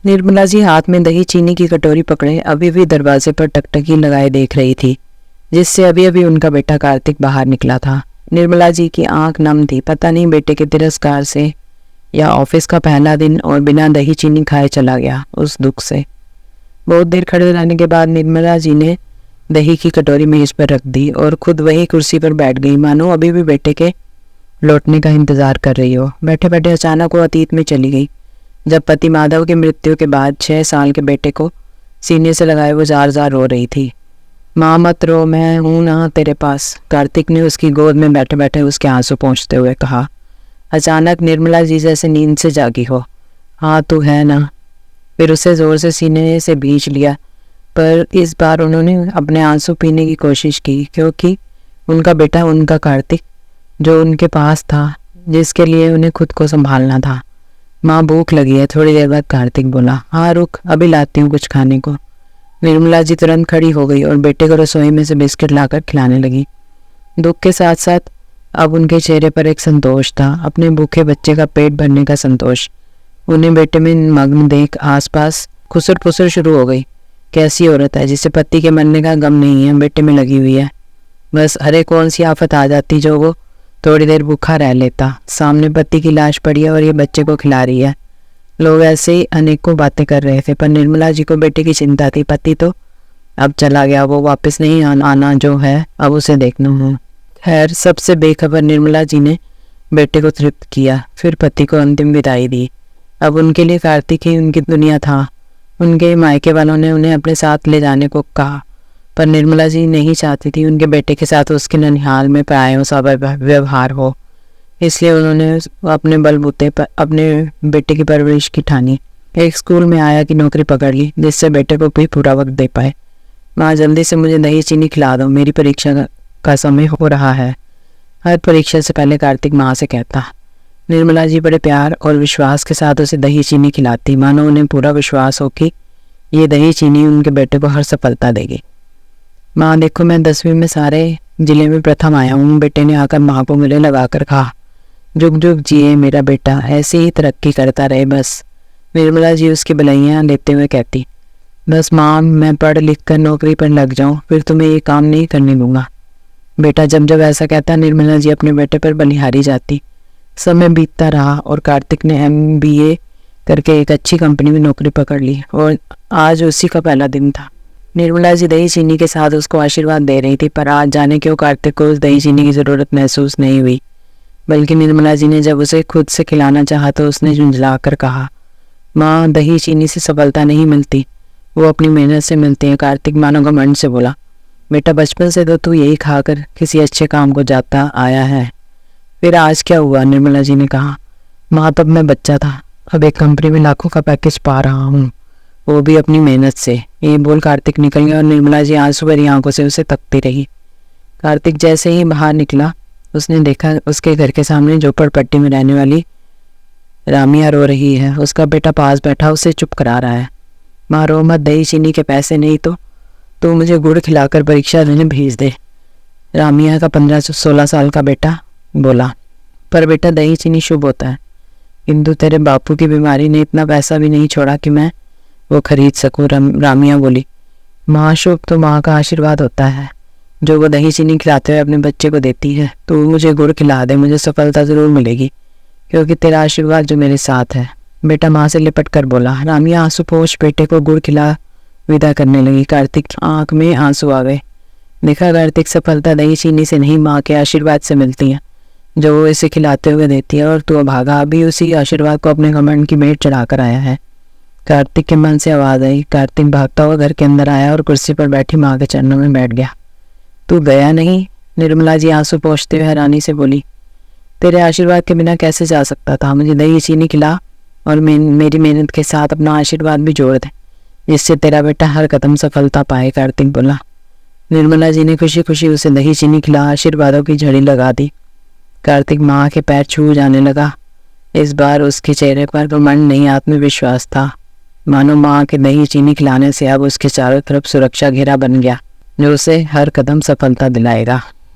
निर्मला जी हाथ में दही चीनी की कटोरी पकड़े अभी भी दरवाजे पर टकटकी लगाए देख रही थी, जिससे अभी अभी उनका बेटा कार्तिक बाहर निकला था। निर्मला जी की आंख नम थी, पता नहीं बेटे के तिरस्कार से या ऑफिस का पहला दिन और बिना दही चीनी खाए चला गया उस दुख से। बहुत देर खड़े रहने के बाद निर्मला जी ने दही की कटोरी मेज पर रख दी और खुद वही कुर्सी पर बैठ गई, मानो अभी भी बेटे के लौटने का इंतजार कर रही हो। बैठे बैठे अचानक वो अतीत में चली गई, जब पति माधव की मृत्यु के बाद 6 साल के बेटे को सीने से लगाए वो जार जार रो रही थी। माँ मत रो, मैं हूं ना तेरे पास, कार्तिक ने उसकी गोद में बैठे बैठे उसके आंसू पोंछते हुए कहा। अचानक निर्मला जी जैसे नींद से जागी हो। हाँ तू है ना। फिर उसे जोर से सीने से भींच लिया, पर इस बार उन्होंने अपने आंसू पीने की कोशिश की, क्योंकि उनका बेटा, उनका कार्तिक जो उनके पास था, जिसके लिए उन्हें खुद को संभालना था। माँ भूख लगी है। थोड़ी देर बाद कार्तिक बोला। हाँ रुक, अभी लाती हूँ कुछ खाने को। निर्मला जी तुरंत खड़ी हो गई और बेटे को रसोई में से बिस्किट लाकर खिलाने लगी। दुख के साथ साथ अब उनके चेहरे पर एक संतोष था, अपने भूखे बच्चे का पेट भरने का संतोष। उन्हें बेटे में मग्न देख आसपास खुसर फुसर शुरू हो गई। कैसी औरत है जिसे पति के मरने का गम नहीं है, बेटे में लगी हुई है। बस अरे कौन सी आफत आ जाती जो वो थोड़ी देर भूखा रह लेता। सामने पति की लाश पड़ी है और ये बच्चे को खिला रही है। लोग ऐसे ही अनेकों बातें कर रहे थे, पर निर्मला जी को बेटे की चिंता थी। पति तो अब चला गया, वो वापस नहीं आना जो है अब उसे देखना हो। खैर सबसे बेखबर निर्मला जी ने बेटे को तृप्त किया, फिर पति को अंतिम विदाई दी। अब उनके लिए कार्तिक ही उनकी दुनिया था। उनके मायके वालों ने उन्हें अपने साथ ले जाने को कहा, पर निर्मला जी नहीं चाहती थी उनके बेटे के साथ उसके ननिहाल में परायों सा व्यवहार हो। इसलिए उन्होंने अपने बलबूते पर अपने बेटे की परवरिश की ठानी। एक स्कूल में आया कि नौकरी पकड़ ली, जिससे बेटे को भी पूरा वक्त दे पाए। माँ जल्दी से मुझे दही चीनी खिला दो, मेरी परीक्षा का समय हो रहा है। हर परीक्षा से पहले कार्तिक माँ से कहता। निर्मला जी बड़े प्यार और विश्वास के साथ उसे दही चीनी खिलाती, मानो उन्हें पूरा विश्वास हो कि ये दही चीनी उनके बेटे को हर सफलता देगी। माँ देखो, मैं 10वीं में सारे जिले में प्रथम आया हूँ। बेटे ने आकर माँ को गले लगाकर कहा। जुग जुग जिए मेरा बेटा, ऐसे ही तरक्की करता रहे बस। निर्मला जी उसकी बलैयाँ लेते हुए कहती। बस माँ, मैं पढ़ लिख कर नौकरी पर लग जाऊँ, फिर तुम्हें ये काम नहीं करने दूंगा। बेटा जब जब ऐसा कहता, निर्मला जी अपने बेटे पर बलिहारी जाती। समय बीतता रहा और कार्तिक ने MBA करके एक अच्छी कंपनी में नौकरी पकड़ ली और आज उसी का पहला दिन था। निर्मला जी दही चीनी के साथ उसको आशीर्वाद दे रही थी, पर आज जाने क्यों कार्तिक को उस दही चीनी की ज़रूरत महसूस नहीं हुई। बल्कि निर्मला जी ने जब उसे खुद से खिलाना चाहा तो उसने झुंझला कर कहा, माँ दही चीनी से सफलता नहीं मिलती, वो अपनी मेहनत से मिलती है। कार्तिक मानो घमंड से बोला। बेटा बचपन से तो तू यही खाकर किसी अच्छे काम को जाता आया है, फिर आज क्या हुआ? निर्मला जी ने कहा। माँ तब मैं बच्चा था, अब एक कंपनी में लाखों का पैकेज पा रहा हूँ, वो भी अपनी मेहनत से। ये बोल कार्तिक निकल गया और निर्मला जी आंसू भरी आंखों से उसे तकती रही। कार्तिक जैसे ही बाहर निकला, उसने देखा उसके घर के सामने झोपड़पट्टी में रहने वाली रामिया रो रही है। उसका बेटा पास बैठा उसे चुप करा रहा है। माँ रो मत, दही चीनी के पैसे नहीं तो तू मुझे गुड़ खिलाकर परीक्षा देने भेज दे। रामिया का 15-16 साल का बेटा बोला। पर बेटा दही चीनी शुभ होता है, किंतु तेरे बापू की बीमारी ने इतना पैसा भी नहीं छोड़ा कि मैं वो खरीद सकूं। रामिया बोली। माँ शुभ तो माँ का आशीर्वाद होता है, जो वो दही चीनी खिलाते हुए अपने बच्चे को देती है। तो मुझे गुड़ खिला दे, मुझे सफलता जरूर मिलेगी, क्योंकि तेरा आशीर्वाद जो मेरे साथ है। बेटा माँ से लिपट कर बोला। रामिया आंसू पोंछ बेटे को गुड़ खिला विदा करने लगी। कार्तिक आंख में आंसू आ गए। देखा कार्तिक, सफलता दही चीनी से नहीं माँ के आशीर्वाद से मिलती है, जो वो इसे खिलाते हुए देती है। और तू अभागा अभी उसी आशीर्वाद को अपने घमंड की भेंट चढ़ाकर आया है। कार्तिक के मन से आवाज आई। कार्तिक भागता हुआ घर के अंदर आया और कुर्सी पर बैठी माँ के चरणों में बैठ गया। तू गया नहीं? निर्मला जी आंसू पोंछते हुए हैरानी से बोली। तेरे आशीर्वाद के बिना कैसे जा सकता था? मुझे दही चीनी खिला और मेरी मेहनत के साथ अपना आशीर्वाद भी जोड़ दे, जिससे तेरा बेटा हर कदम सफलता पाए। कार्तिक बोला। निर्मला जी ने खुशी खुशी उसे दही चीनी खिला आशीर्वादों की झड़ी लगा दी। कार्तिक माँ के पैर छू जाने लगा। इस बार उसके चेहरे पर घमंड नहीं, आत्मविश्वास था। मानो माँ के दही चीनी खिलाने से अब उसके चारों तरफ सुरक्षा घेरा बन गया, जो उसे हर कदम सफलता दिलाएगा।